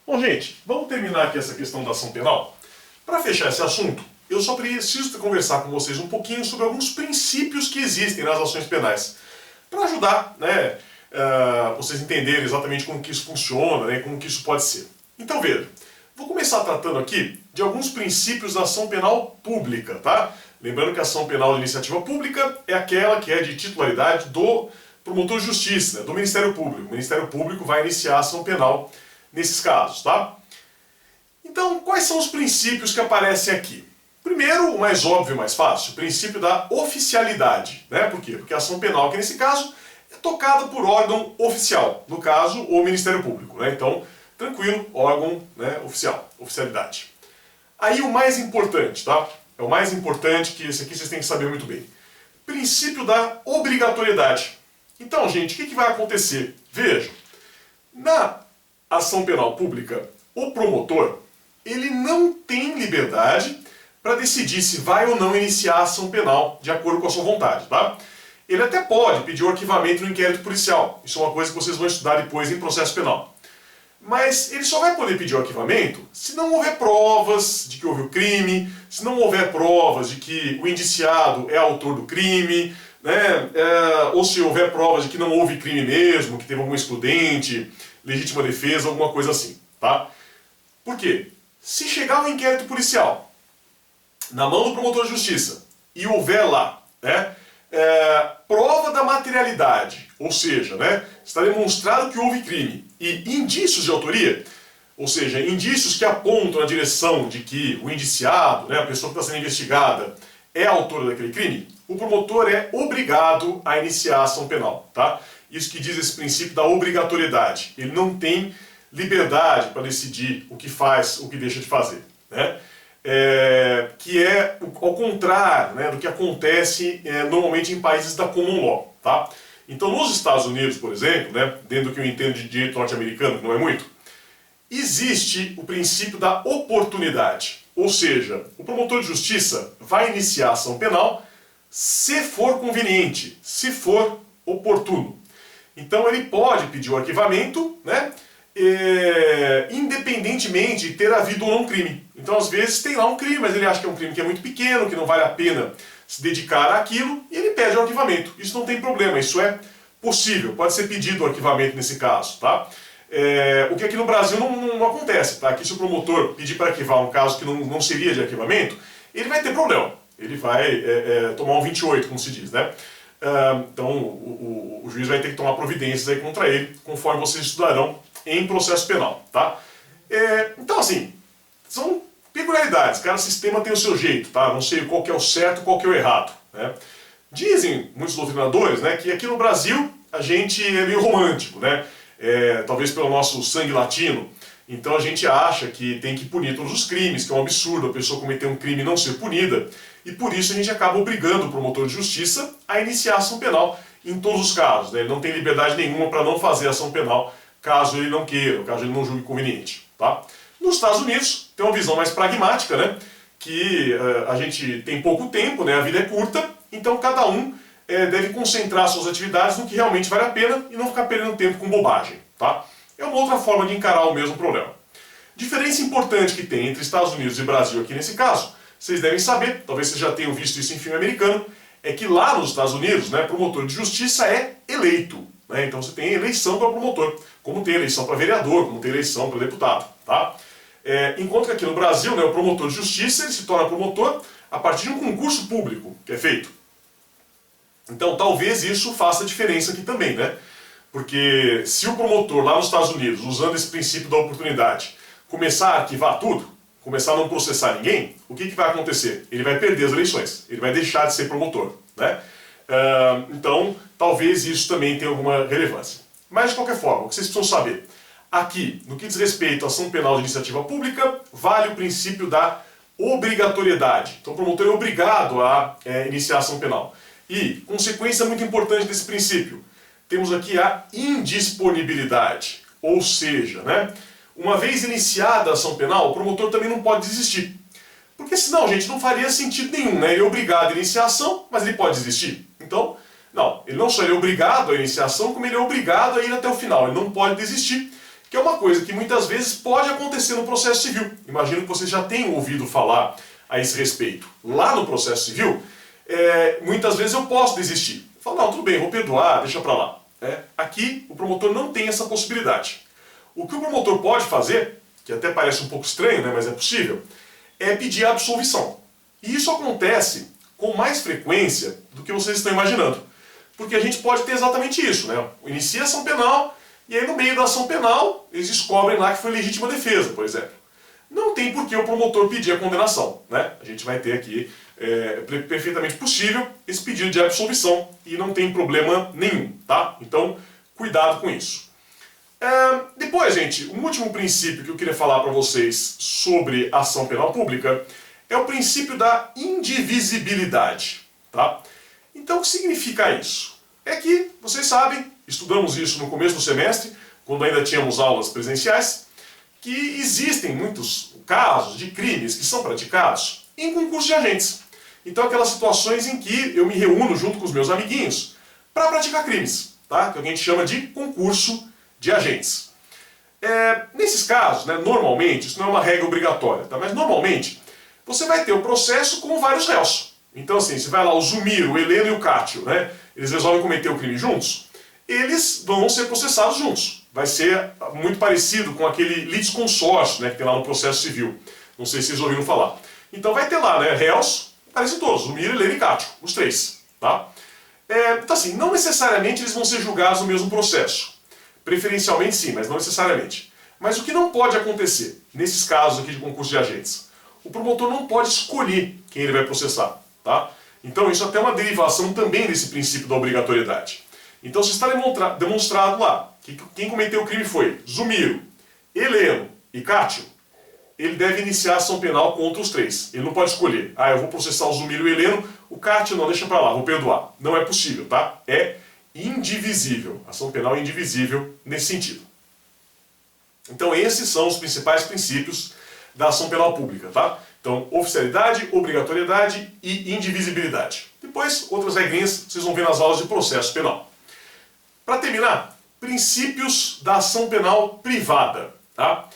Bom, gente, vamos terminar aqui essa questão da ação penal? Para fechar esse assunto, eu só preciso conversar com vocês um pouquinho sobre alguns princípios que existem nas ações penais, para ajudar, né, vocês entenderem exatamente como que isso funciona, né, como que isso pode ser. Então veja, vou começar tratando aqui de alguns princípios da ação penal pública, tá? Lembrando que a ação penal de iniciativa pública é aquela que é de titularidade do promotor de justiça, né, do Ministério Público. O Ministério Público vai iniciar a ação penal nesses casos, tá? Então, quais são os princípios que aparecem aqui? Primeiro, o mais óbvio, o mais fácil, o princípio da oficialidade, né? Por quê? Porque a ação penal, que nesse caso, é tocada por órgão oficial, no caso, o Ministério Público, né? Então, tranquilo, órgão, né, oficial, oficialidade. Aí o mais importante, tá? É o mais importante, que esse aqui vocês têm que saber muito bem. Princípio da obrigatoriedade. Então, gente, o que vai acontecer? Vejam, na ação penal pública, o promotor, ele não tem liberdade para decidir se vai ou não iniciar a ação penal de acordo com a sua vontade, tá? Ele até pode pedir o arquivamento no inquérito policial. Isso é uma coisa que vocês vão estudar depois em processo penal. Mas ele só vai poder pedir o arquivamento se não houver provas de que houve o crime, se não houver provas de que o indiciado é autor do crime, né? Ou se houver provas de que não houve crime mesmo, que teve algum excludente, legítima defesa, alguma coisa assim, tá? Por quê? Se chegar um inquérito policial na mão do promotor de justiça e houver lá, né, prova da materialidade, ou seja, né, está demonstrado que houve crime, e indícios de autoria, ou seja, indícios que apontam na direção de que o indiciado, né, a pessoa que está sendo investigada, é autora daquele crime, o promotor é obrigado a iniciar a ação penal, tá? Isso que diz esse princípio da obrigatoriedade. Ele não tem liberdade para decidir o que faz, o que deixa de fazer, né? Que é ao contrário, né, do que acontece normalmente em países da common law, tá? Então, nos Estados Unidos, por exemplo, né, dentro do que eu entendo de direito norte-americano, que não é muito, existe o princípio da oportunidade. Ou seja, o promotor de justiça vai iniciar a ação penal se for conveniente, se for oportuno. Então ele pode pedir o arquivamento, né, independentemente de ter havido ou não crime. Então às vezes tem lá um crime, mas ele acha que é um crime que é muito pequeno, que não vale a pena se dedicar àquilo, e ele pede o arquivamento. Isso não tem problema, isso é possível, pode ser pedido o arquivamento nesse caso, tá? O que aqui no Brasil não acontece, tá? Aqui se o promotor pedir para arquivar um caso que não seria de arquivamento, ele vai ter problema. Ele vai tomar um 28, como se diz, né? Então o juiz vai ter que tomar providências aí contra ele, conforme vocês estudarão em processo penal, tá? Então assim, são peculiaridades, cada sistema tem o seu jeito, tá? Não sei qual que é o certo e qual que é o errado, né? Dizem muitos doutrinadores, né, que aqui no Brasil a gente é meio romântico, né? Talvez pelo nosso sangue latino, então a gente acha que tem que punir todos os crimes, que é um absurdo a pessoa cometer um crime e não ser punida, e por isso a gente acaba obrigando o promotor de justiça a iniciar a ação penal em todos os casos, né? Ele não tem liberdade nenhuma para não fazer a ação penal caso ele não queira, caso ele não julgue conveniente, tá? Nos Estados Unidos tem uma visão mais pragmática, né? Que a gente tem pouco tempo, né? A vida é curta, então cada um deve concentrar suas atividades no que realmente vale a pena e não ficar perdendo tempo com bobagem, tá? É uma outra forma de encarar o mesmo problema. Diferença importante que tem entre Estados Unidos e Brasil aqui nesse caso, vocês devem saber, talvez vocês já tenham visto isso em filme americano, é que lá nos Estados Unidos, né, promotor de justiça é eleito, né? Então você tem eleição para promotor, como tem eleição para vereador, como tem eleição para deputado, tá? Enquanto que aqui no Brasil, né, o promotor de justiça ele se torna promotor a partir de um concurso público que é feito. Então talvez isso faça diferença aqui também, né? Porque se o promotor lá nos Estados Unidos, usando esse princípio da oportunidade, começar a arquivar tudo, começar a não processar ninguém, o que vai acontecer? Ele vai perder as eleições, ele vai deixar de ser promotor, né? Então talvez isso também tenha alguma relevância. Mas de qualquer forma, o que vocês precisam saber? Aqui, no que diz respeito à ação penal de iniciativa pública, vale o princípio da obrigatoriedade. Então o promotor é obrigado a iniciar a ação penal. E, consequência muito importante desse princípio, temos aqui a indisponibilidade. Ou seja, né, uma vez iniciada a ação penal, o promotor também não pode desistir. Porque senão, gente, não faria sentido nenhum, né? Ele é obrigado a iniciar a ação, mas ele pode desistir. Então, não, ele não só é obrigado a iniciar a ação, como ele é obrigado a ir até o final. Ele não pode desistir, que é uma coisa que muitas vezes pode acontecer no processo civil. Imagino que vocês já tenham ouvido falar a esse respeito. Lá no processo civil, muitas vezes eu posso desistir. Falo, não, tudo bem, vou perdoar, deixa pra lá. Aqui, o promotor não tem essa possibilidade. O que o promotor pode fazer, que até parece um pouco estranho, né, mas é possível, é pedir a absolvição. E isso acontece com mais frequência do que vocês estão imaginando. Porque a gente pode ter exatamente isso, né? Inicia a ação penal, e aí no meio da ação penal, eles descobrem lá que foi legítima defesa, por exemplo. Não tem por que o promotor pedir a condenação, né? A gente vai ter aqui, perfeitamente possível, esse pedido de absolvição, e não tem problema nenhum, tá? Então, cuidado com isso. Depois, gente, um último princípio que eu queria falar para vocês sobre ação penal pública é o princípio da indivisibilidade, tá? Então, o que significa isso? É que, vocês sabem, estudamos isso no começo do semestre, quando ainda tínhamos aulas presenciais, que existem muitos casos de crimes que são praticados em concurso de agentes. Então, aquelas situações em que eu me reúno junto com os meus amiguinhos para praticar crimes, tá? Que a gente chama de concurso de agentes. Nesses casos, né, normalmente, isso não é uma regra obrigatória, tá? Mas normalmente você vai ter o processo com vários réus. Então assim, você vai lá, o Zumiro, o Heleno e o Cátio, né, eles resolvem cometer o crime juntos, eles vão ser processados juntos. Vai ser muito parecido com aquele litisconsórcio, né, que tem lá no processo civil. Não sei se vocês ouviram falar. Então vai ter lá, né, réus, parecem todos, Zumiro, Heleno e Cátio, os três, tá? Então assim, não necessariamente eles vão ser julgados no mesmo processo. Preferencialmente sim, mas não necessariamente. Mas o que não pode acontecer, nesses casos aqui de concurso de agentes? O promotor não pode escolher quem ele vai processar, tá? Então isso até é uma derivação também desse princípio da obrigatoriedade. Então se está demonstrado lá que quem cometeu o crime foi Zumiro, Heleno e Cátio, ele deve iniciar a ação penal contra os três. Ele não pode escolher, eu vou processar o Zumiro e o Heleno, o Cátio não, deixa pra lá, vou perdoar. Não é possível, tá? É indivisível. A ação penal é indivisível nesse sentido. Então esses são os principais princípios da ação penal pública, tá? Então, oficialidade, obrigatoriedade e indivisibilidade. Depois, outras regrinhas vocês vão ver nas aulas de processo penal. Para terminar, princípios da ação penal privada, tá?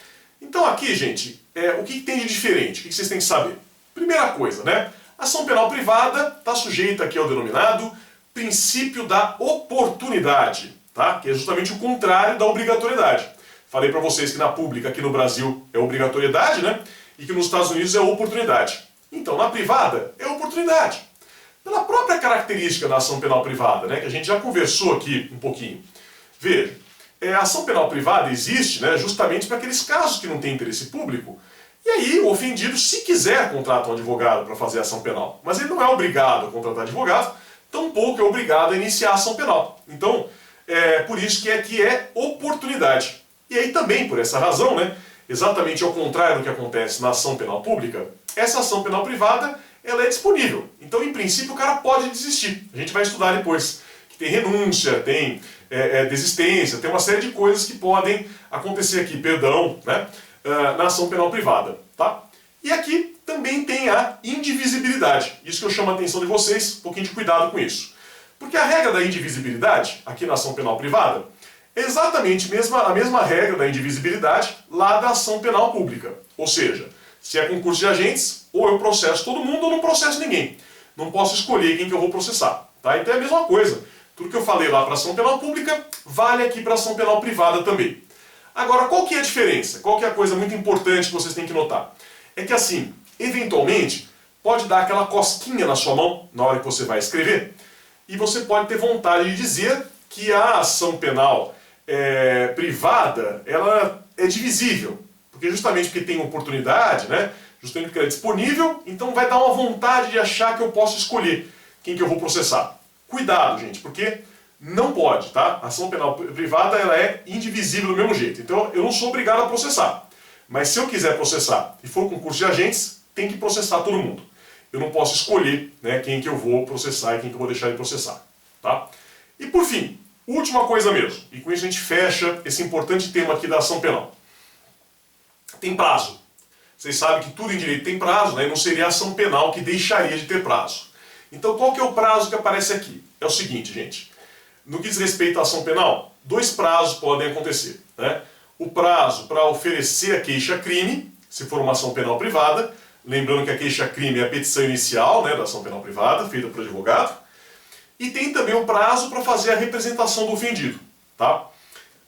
Então aqui, gente, o que tem de diferente? O que vocês têm que saber? Primeira coisa, né? A ação penal privada está sujeita aqui ao denominado princípio da oportunidade, tá? Que é justamente o contrário da obrigatoriedade. Falei para vocês que na pública aqui no Brasil é obrigatoriedade, né? E que nos Estados Unidos é oportunidade. Então, na privada é oportunidade. Pela própria característica da ação penal privada, né? Que a gente já conversou aqui um pouquinho. Veja, a ação penal privada existe, né, justamente para aqueles casos que não têm interesse público. E aí o ofendido, se quiser, contrata um advogado para fazer a ação penal. Mas ele não é obrigado a contratar advogado, tampouco é obrigado a iniciar a ação penal. Então, por isso que aqui é oportunidade. E aí também, por essa razão, né, exatamente ao contrário do que acontece na ação penal pública, essa ação penal privada, ela é disponível. Então, em princípio, o cara pode desistir. A gente vai estudar depois. Que tem renúncia, tem desistência, tem uma série de coisas que podem acontecer aqui, perdão, né, na ação penal privada, tá? E aqui também tem a indivisibilidade. Isso que eu chamo a atenção de vocês, um pouquinho de cuidado com isso. Porque a regra da indivisibilidade, aqui na ação penal privada, é exatamente a mesma regra da indivisibilidade lá da ação penal pública. Ou seja, se é concurso de agentes, ou eu processo todo mundo ou não processo ninguém. Não posso escolher quem que eu vou processar, tá? Então é a mesma coisa. Tudo que eu falei lá para ação penal pública, vale aqui para ação penal privada também. Agora, qual que é a diferença? Qual que é a coisa muito importante que vocês têm que notar? É que assim, eventualmente, pode dar aquela cosquinha na sua mão, na hora que você vai escrever, e você pode ter vontade de dizer que a ação penal privada, ela é divisível. Justamente porque tem oportunidade, né? Justamente porque ela é disponível, então vai dar uma vontade de achar que eu posso escolher quem que eu vou processar. Cuidado, gente, porque não pode, tá? A ação penal privada, ela é indivisível do mesmo jeito. Então, eu não sou obrigado a processar. Mas se eu quiser processar e for concurso de agentes, tem que processar todo mundo. Eu não posso escolher, né, quem que eu vou processar e quem que eu vou deixar de processar, tá? E por fim, última coisa mesmo, e com isso a gente fecha esse importante tema aqui da ação penal. Tem prazo. Vocês sabem que tudo em direito tem prazo, né? E não seria a ação penal que deixaria de ter prazo. Então qual que é o prazo que aparece aqui? É o seguinte, gente. No que diz respeito à ação penal, dois prazos podem acontecer, né? o prazo para oferecer a queixa-crime, se for uma ação penal privada, lembrando que a queixa-crime é a petição inicial, né, da ação penal privada, feita por advogado, e tem também o prazo para fazer a representação do ofendido. Tá?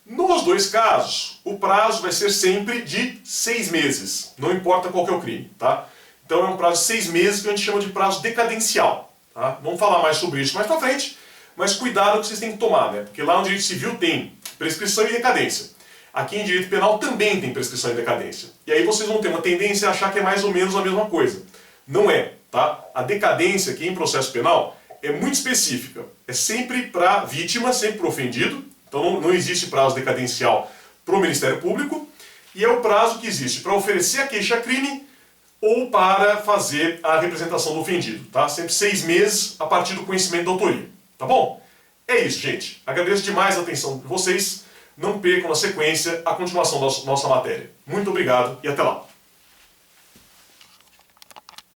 Nos dois casos, o prazo vai ser sempre de 6 meses, não importa qual que é o crime. Tá? Então é um prazo de 6 meses que a gente chama de prazo decadencial. Tá? Vamos falar mais sobre isso mais para frente, mas cuidado que vocês têm que tomar, né? Porque lá no direito civil tem prescrição e decadência. Aqui em direito penal também tem prescrição e decadência. E aí vocês vão ter uma tendência a achar que é mais ou menos a mesma coisa. Não é, tá? A decadência aqui em processo penal é muito específica. É sempre para a vítima, sempre para o ofendido. Então não existe prazo decadencial para o Ministério Público. E é o prazo que existe para oferecer a queixa-crime ou para fazer a representação do ofendido. Tá? Sempre 6 meses a partir do conhecimento da autoria. Tá bom? É isso, gente. Agradeço demais a atenção de vocês. Não percam na sequência a continuação da nossa matéria. Muito obrigado e até lá.